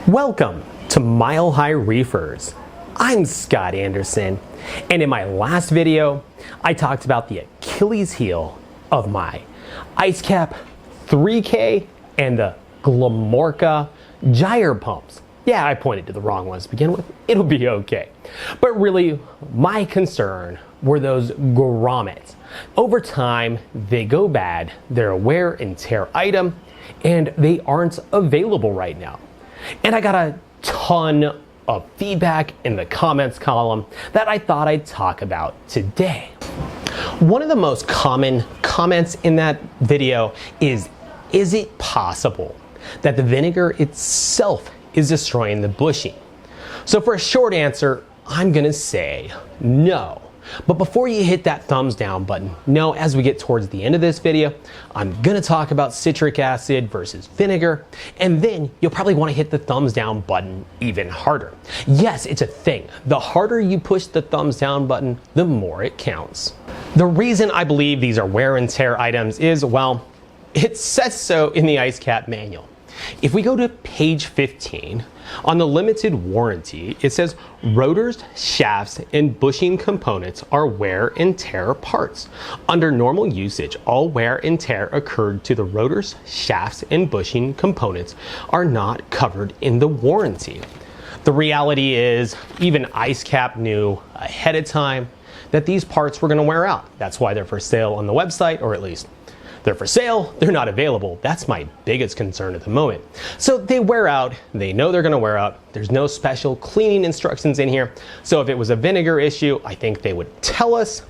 Welcome to Mile High Reefers. I'm Scott Anderson, and in my last video, I talked about the Achilles heel of my IceCap 3K and the Glamorca Gyre pumps. Yeah, I pointed to the wrong ones to begin with. It'll be okay. But really, my concern were those grommets. Over time, they go bad, they're a wear and tear item, and they aren't available right now. And I got a ton of feedback in the comments column that I thought I'd talk about today. One of the most common comments in that video is it possible that the vinegar itself is destroying the bushing? So for a short answer, I'm gonna say no. But before you hit that thumbs down button, know as we get towards the end of this video, I'm gonna talk about citric acid versus vinegar, and then you'll probably wanna hit the thumbs down button even harder. Yes, it's a thing. The harder you push the thumbs down button, the more it counts. The reason I believe these are wear and tear items is, well, it says so in the IceCap manual. If we go to page 15, on the limited warranty, it says rotors, shafts, and bushing components are wear and tear parts. Under normal usage, all wear and tear occurred to the rotors, shafts, and bushing components are not covered in the warranty. The reality is, even IceCap knew ahead of time that these parts were going to wear out. That's why they're for sale on the website, or at least they're for sale, they're not available. That's my biggest concern at the moment. So they wear out, they know they're gonna wear out. There's no special cleaning instructions in here. So if it was a vinegar issue, I think they would tell us.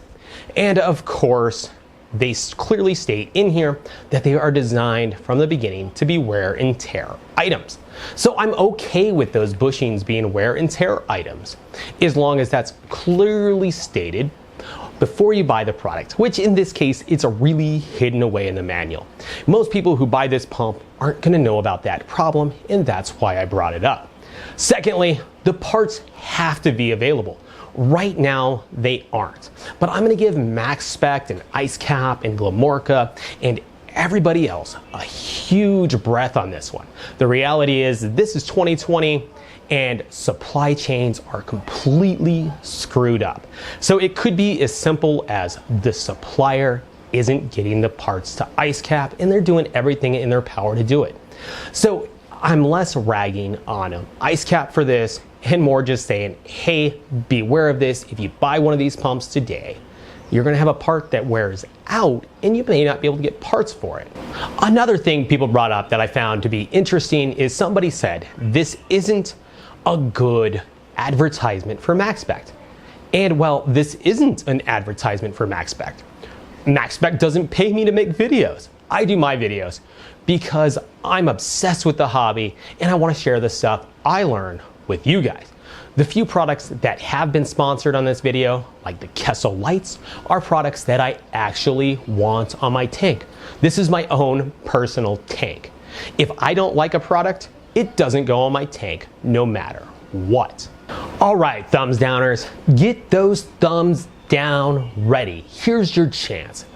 And of course, they clearly state in here that they are designed from the beginning to be wear and tear items. So I'm okay with those bushings being wear and tear items, as long as that's clearly stated before you buy the product, which in this case, it's a really hidden away in the manual. Most people who buy this pump aren't gonna know about that problem, and that's why I brought it up. Secondly, the parts have to be available. Right now, they aren't. But I'm gonna give MaxSpec and IceCap and Glamorca and everybody else a huge breath on this one. The reality is this is 2020, and supply chains are completely screwed up. So it could be as simple as the supplier isn't getting the parts to IceCap, and they're doing everything in their power to do it. So I'm less ragging on IceCap for this and more just saying, hey, beware of this. If you buy one of these pumps today, you're gonna have a part that wears out and you may not be able to get parts for it. Another thing people brought up that I found to be interesting is somebody said, this isn't a good advertisement for MaxSpec. And well, this isn't an advertisement for MaxSpec. MaxSpec doesn't pay me to make videos. I do my videos because I'm obsessed with the hobby and I want to share the stuff I learn with you guys. The few products that have been sponsored on this video, like the Kessel lights, are products that I actually want on my tank. This is my own personal tank. If I don't like a product, it doesn't go on my tank no matter what. All right, thumbs downers, get those thumbs down ready. Here's your chance.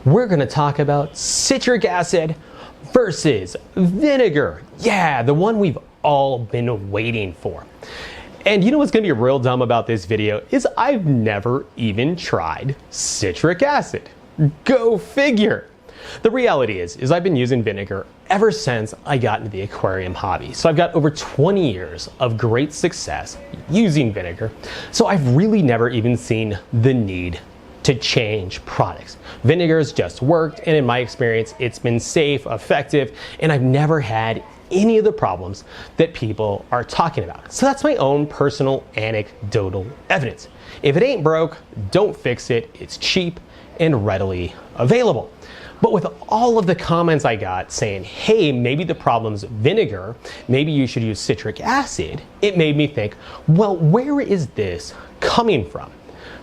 We're gonna talk about citric acid versus vinegar. Yeah, the one we've all been waiting for. And you know what's gonna be real dumb about this video is I've never even tried citric acid. Go figure. The reality is I've been using vinegar ever since I got into the aquarium hobby. So I've got over 20 years of great success using vinegar. So I've really never even seen the need to change products. Vinegar's just worked, and in my experience, it's been safe, effective, and I've never had any of the problems that people are talking about. So that's my own personal anecdotal evidence. If it ain't broke, don't fix it. It's cheap and readily available. But with all of the comments I got saying, hey, maybe the problem's vinegar, maybe you should use citric acid, it made me think, well, where is this coming from?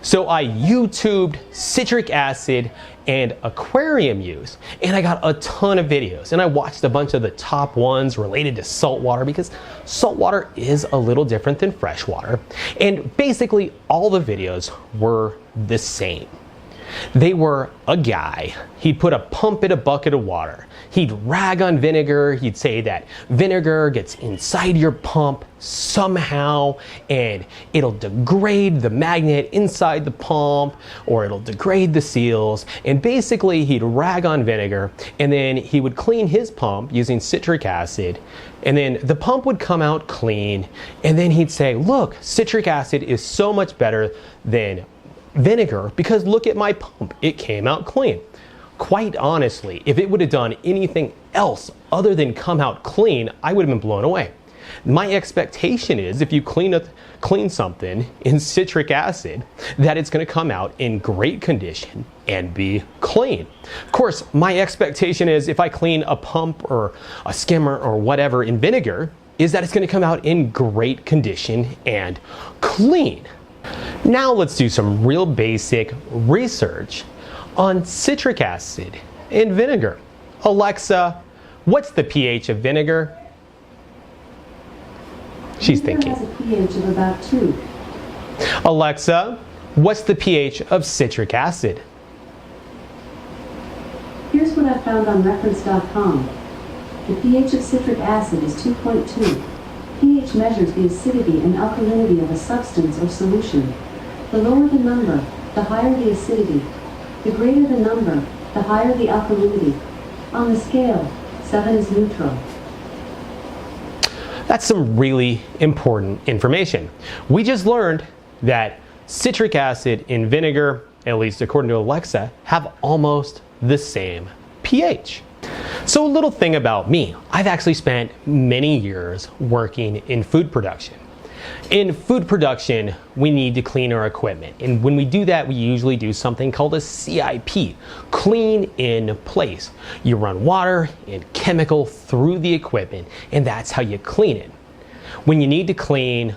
So I YouTubed citric acid and aquarium use, and I got a ton of videos, and I watched a bunch of the top ones related to saltwater because saltwater is a little different than freshwater, and basically all the videos were the same. They were a guy. He'd put a pump in a bucket of water. He'd rag on vinegar. He'd say that vinegar gets inside your pump somehow and it'll degrade the magnet inside the pump, or it'll degrade the seals. And basically he'd rag on vinegar, and then he would clean his pump using citric acid, and then the pump would come out clean. And then he'd say, look, citric acid is so much better than vinegar because look at my pump, it came out clean. Quite honestly, if it would have done anything else other than come out clean, I would have been blown away. My expectation is if you clean something in citric acid, that it's going to come out in great condition and be clean. Of course, my expectation is if I clean a pump or a skimmer or whatever in vinegar, is that it's going to come out in great condition and clean. Now let's do some real basic research on citric acid and vinegar. Alexa, what's the pH of vinegar? She's thinking. Vinegar has a pH of about 2. Alexa, what's the pH of citric acid? Here's what I found on reference.com. The pH of citric acid is 2.2. pH measures the acidity and alkalinity of a substance or solution. The lower the number, the higher the acidity. The greater the number, the higher the alkalinity. On the scale, 7 is neutral. That's some really important information. We just learned that citric acid and vinegar, at least according to Alexa, have almost the same pH. So a little thing about me, I've actually spent many years working in food production. In food production, we need to clean our equipment. And when we do that, we usually do something called a CIP, clean in place. You run water and chemical through the equipment, and that's how you clean it. When you need to clean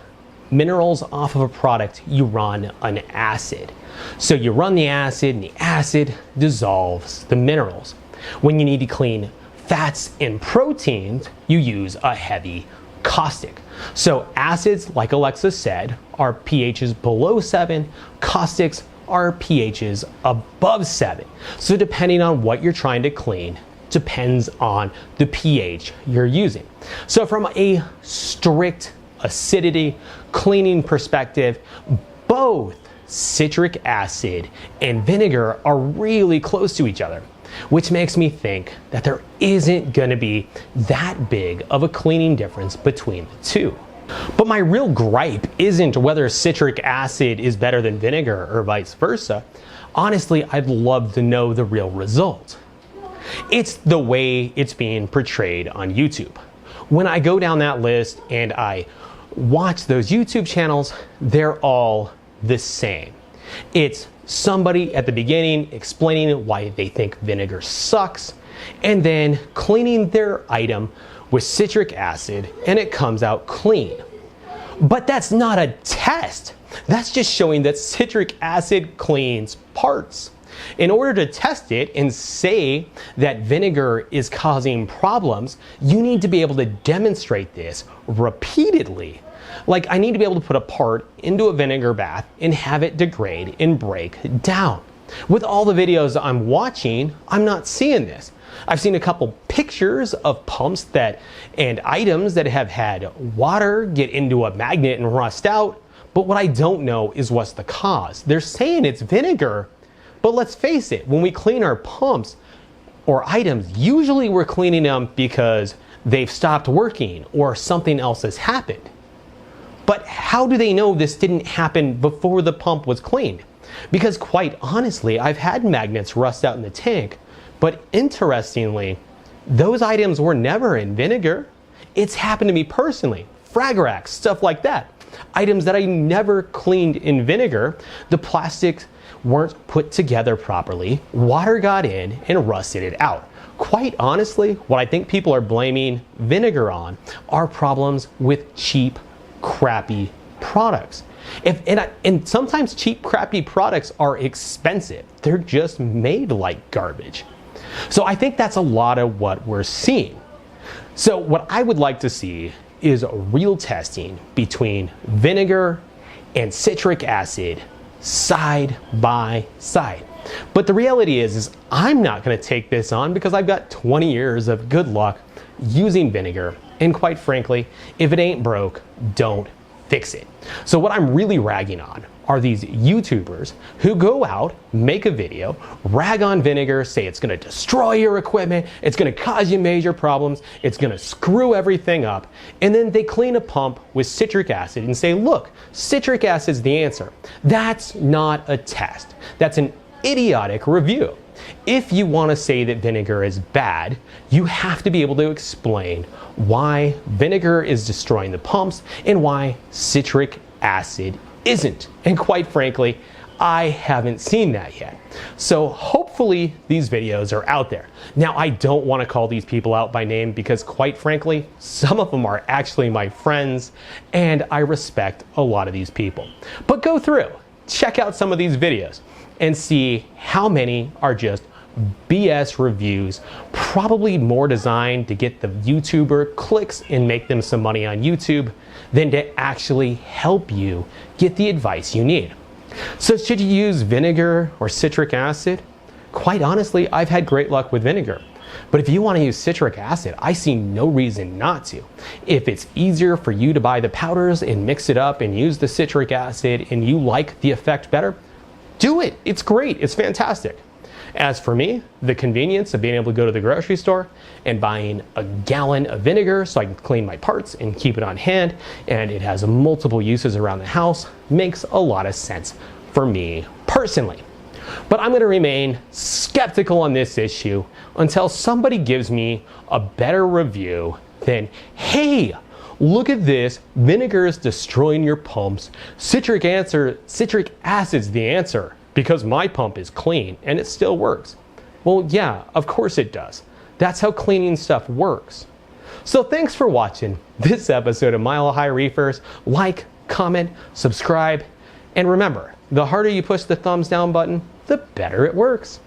minerals off of a product, you run an acid. So you run the acid, and the acid dissolves the minerals. When you need to clean fats and proteins, you use a heavy caustic. So acids, like Alexa said, are pHs below 7. Caustics are pHs above 7. So depending on what you're trying to clean, depends on the pH you're using. So from a strict acidity cleaning perspective, both citric acid and vinegar are really close to each other, which makes me think that there isn't going to be that big of a cleaning difference between the two. But my real gripe isn't whether citric acid is better than vinegar or vice versa. Honestly, I'd love to know the real result. It's the way it's being portrayed on YouTube. When I go down that list and I watch those YouTube channels, they're all the same. It's somebody at the beginning explaining why they think vinegar sucks, and then cleaning their item with citric acid, and it comes out clean. But that's not a test. That's just showing that citric acid cleans parts. In order to test it and say that vinegar is causing problems, you need to be able to demonstrate this repeatedly. Like, I need to be able to put a part into a vinegar bath and have it degrade and break down. With all the videos I'm watching, I'm not seeing this. I've seen a couple pictures of pumps and items that have had water get into a magnet and rust out, but what I don't know is what's the cause. They're saying it's vinegar, but let's face it, when we clean our pumps or items, usually we're cleaning them because they've stopped working or something else has happened. But how do they know this didn't happen before the pump was cleaned? Because quite honestly, I've had magnets rust out in the tank, but interestingly, those items were never in vinegar. It's happened to me personally. Fragrax, stuff like that. Items that I never cleaned in vinegar, the plastics weren't put together properly, water got in and rusted it out. Quite honestly, what I think people are blaming vinegar on are problems with cheap, crappy products. And sometimes cheap, crappy products are expensive. They're just made like garbage. So I think that's a lot of what we're seeing. So what I would like to see is real testing between vinegar and citric acid side by side. But the reality is I'm not going to take this on because I've got 20 years of good luck using vinegar. And quite frankly, if it ain't broke, don't fix it. So what I'm really ragging on are these YouTubers who go out, make a video, rag on vinegar, say it's going to destroy your equipment, it's going to cause you major problems, it's going to screw everything up, and then they clean a pump with citric acid and say, look, citric acid's the answer. That's not a test. That's an idiotic review. If you want to say that vinegar is bad, you have to be able to explain why vinegar is destroying the pumps and why citric acid isn't. And quite frankly, I haven't seen that yet. So hopefully these videos are out there. Now, I don't want to call these people out by name because quite frankly, some of them are actually my friends and I respect a lot of these people. But go through, check out some of these videos and see how many are just BS reviews, probably more designed to get the YouTuber clicks and make them some money on YouTube than to actually help you get the advice you need. So should you use vinegar or citric acid? Quite honestly, I've had great luck with vinegar. But if you want to use citric acid, I see no reason not to. If it's easier for you to buy the powders and mix it up and use the citric acid and you like the effect better, do it. It's great. It's fantastic. As for me, the convenience of being able to go to the grocery store and buying a gallon of vinegar so I can clean my parts and keep it on hand, and it has multiple uses around the house, makes a lot of sense for me personally. But I'm going to remain skeptical on this issue until somebody gives me a better review than, hey, look at this, vinegar is destroying your pumps, citric acid's the answer because my pump is clean and it still works. Well, yeah, of course it does. That's how cleaning stuff works. So thanks for watching this episode of Mile High Reefers. Like, comment, subscribe, and remember, the harder you push the thumbs down button, the better it works.